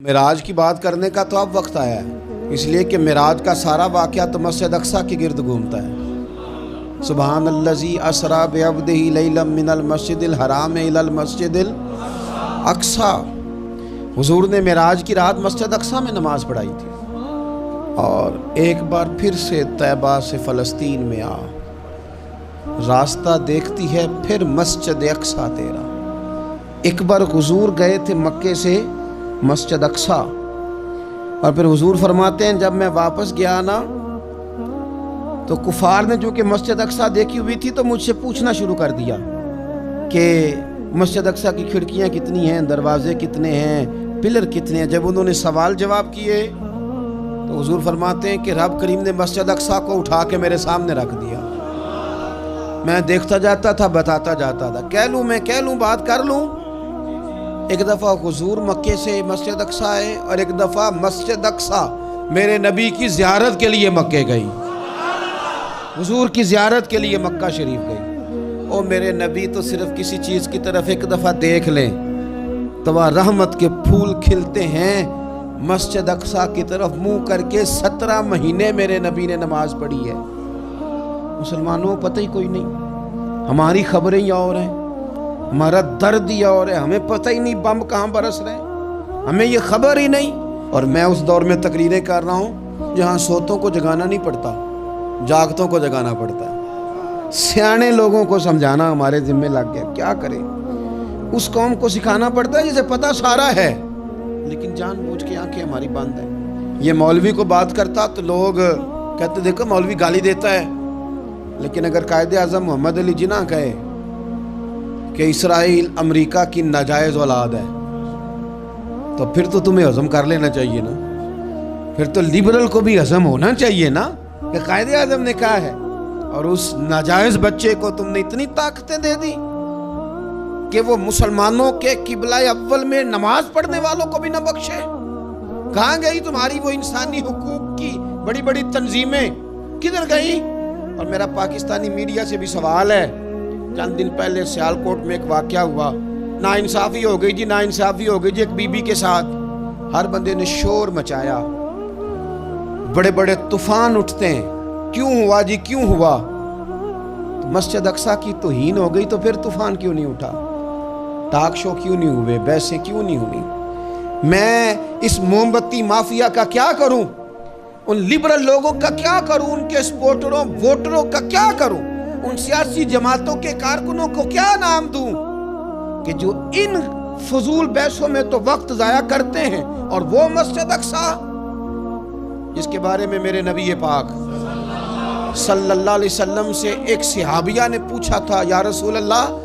معراج کی بات کرنے کا تو اب وقت آیا ہے، اس لیے کہ معراج کا سارا واقعہ تو مسجد اقصیٰ کے گرد گھومتا ہے۔ سبحان الذی اسریٰ بعبدہ لیلا من المسجد الحرام الی المسجد الاقصیٰ۔ حضور نے معراج کی رات مسجد اقصیٰ میں نماز پڑھائی تھی، اور ایک بار پھر سے طیبہ سے فلسطین میں آ، راستہ دیکھتی ہے پھر مسجد اقصیٰ تیرا۔ ایک بار حضور گئے تھے مکے سے مسجد اقصیٰ، اور پھر حضور فرماتے ہیں جب میں واپس گیا نا تو کفار نے جو کہ مسجد اقصیٰ دیکھی ہوئی تھی تو مجھ سے پوچھنا شروع کر دیا کہ مسجد اقصیٰ کی کھڑکیاں کتنی ہیں، دروازے کتنے ہیں، پلر کتنے ہیں۔ جب انہوں نے سوال جواب کیے تو حضور فرماتے ہیں کہ رب کریم نے مسجد اقصیٰ کو اٹھا کے میرے سامنے رکھ دیا۔ میں دیکھتا جاتا تھا، بتاتا جاتا تھا، کہہ لوں بات کر لوں۔ ایک دفعہ حضور مکے سے مسجد اقصیٰ آئے، اور ایک دفعہ مسجد اقصیٰ میرے نبی کی زیارت کے لیے مکے گئی، حضور کی زیارت کے لیے مکہ شریف گئی۔ او میرے نبی تو صرف کسی چیز کی طرف ایک دفعہ دیکھ لیں تو وہاں رحمت کے پھول کھلتے ہیں۔ مسجد اقصیٰ کی طرف منہ کر کے 17 مہینے میرے نبی نے نماز پڑھی ہے۔ مسلمانوں پتہ ہی کوئی نہیں، ہماری خبریں ہی اور ہیں، ہمارا درد ہی اور ہے، ہمیں پتہ ہی نہیں بم کہاں برس رہے ہیں، ہمیں یہ خبر ہی نہیں۔ اور میں اس دور میں تقریریں کر رہا ہوں جہاں سوتوں کو جگانا نہیں پڑتا، جاگتوں کو جگانا پڑتا ہے۔ سیانے لوگوں کو سمجھانا ہمارے ذمہ لگ گیا، کیا کریں؟ اس قوم کو سکھانا پڑتا ہے جسے پتہ سارا ہے، لیکن جان بوجھ کے آنکھیں ہماری بند ہیں۔ یہ مولوی کو بات کرتا تو لوگ کہتے دیکھو مولوی گالی دیتا ہے، لیکن اگر قائد اعظم محمد علی جناح کہے کہ اسرائیل امریکہ کی ناجائز اولاد ہے تو پھر تو تمہیں ہضم کر لینا چاہیے نا، پھر تو لیبرل کو بھی ہضم ہونا چاہیے نا کہ قائد اعظم نے کہا ہے، اور اس ناجائز بچے کو تم نے اتنی طاقتیں دے دی کہ وہ مسلمانوں کے قبلہ اول میں نماز پڑھنے والوں کو بھی نہ بخشے۔ کہاں گئی تمہاری وہ انسانی حقوق کی بڑی بڑی تنظیمیں، کدھر گئی؟ اور میرا پاکستانی میڈیا سے بھی سوال ہے، چند دن پہلے سیالکوٹ میں ایک واقعہ ہوا، ناانصافی ہو گئی جی، ناانصافی ہو گئی جی ایک بی بی کے ساتھ۔ ہر بندے نے شور مچایا، بڑے بڑے طوفان اٹھتے ہیں، کیوں ہوا جی کیوں ہوا؟ مسجد اقصیٰ کی توہین ہو گئی تو پھر طوفان کیوں نہیں اٹھا؟ ٹاک شو کیوں نہیں ہوئے؟ بحثیں کیوں نہیں ہوئی؟ میں اس موم بتی مافیا کا کیا کروں؟ ان لبرل لوگوں کا کیا کروں؟ ان کے سپورٹروں ووٹروں کا کیا کروں؟ ان سیاسی جماعتوں کے کارکنوں کو کیا نام دوں کہ جو ان فضول بحثوں میں تو وقت ضائع کرتے ہیں، اور وہ مسجد اقصیٰ جس کے بارے میں میرے نبی پاک صلی اللہ علیہ وسلم سے ایک صحابیہ نے پوچھا تھا، یا رسول اللہ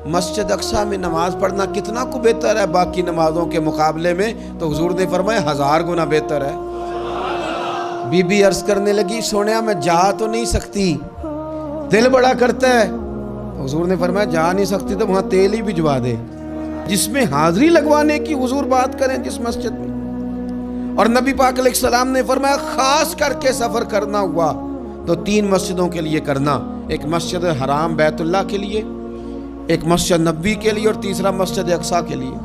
مسجد اقصیٰ میں نماز پڑھنا کتنا کو بہتر ہے باقی نمازوں کے مقابلے میں؟ تو حضور نے فرمایا 1000 گنا بہتر ہے۔ بی بی عرض کرنے لگی، سونیا میں جا تو نہیں سکتی، دل بڑا کرتا ہے۔ حضور نے فرمایا جا نہیں سکتی تو وہاں تیل ہی بھجوا دے، جس میں حاضری لگوانے کی حضور بات کریں جس مسجد میں۔ اور نبی پاک علیہ السلام نے فرمایا خاص کر کے سفر کرنا ہوا تو 3 مسجدوں کے لیے کرنا، ایک مسجد حرام بیت اللہ کے لیے، ایک مسجد نبوی کے لیے، اور تیسرا مسجد اقصیٰ کے لیے۔